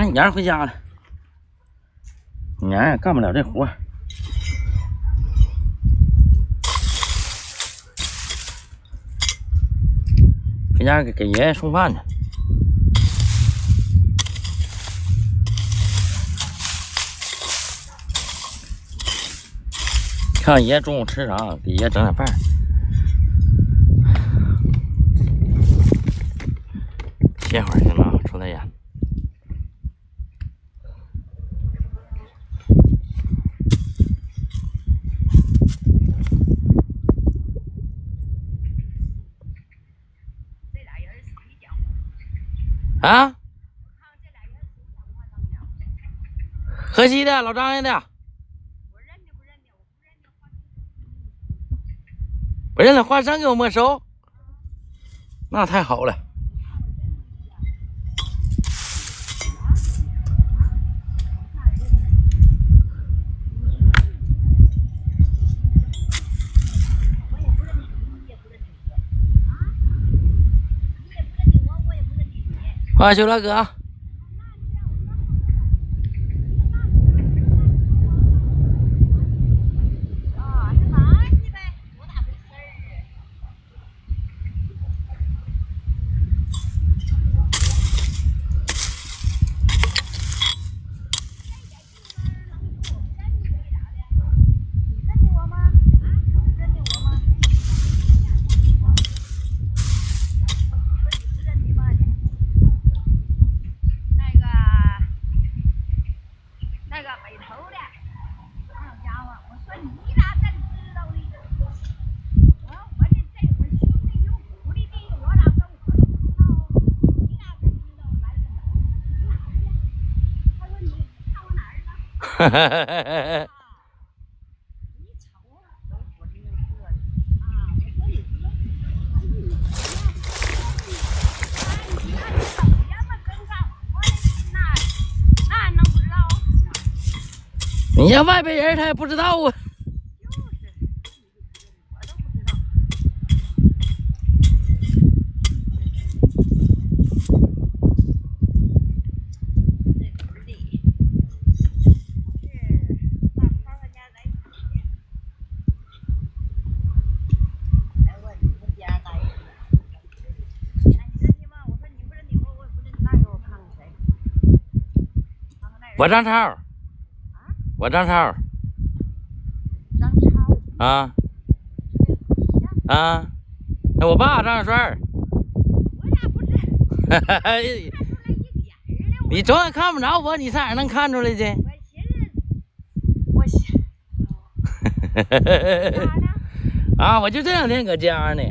年儿回家了，年儿也干不了这活。回家给爷爷送饭去。看爷爷中午吃啥，给爷爷整点饭。歇会儿行吗？抽根烟。啊？河西的，老张家的。不认得，花生给我没收，那太好了。花修了哥。哈哈哈哈哈！你要外边人他也不知道啊。我张超，我张超，啊啊，我爸张小帅。哈哈哈！你总也看不着我，你上哪能看出来去？我寻思，啊，我就这两天搁家呢。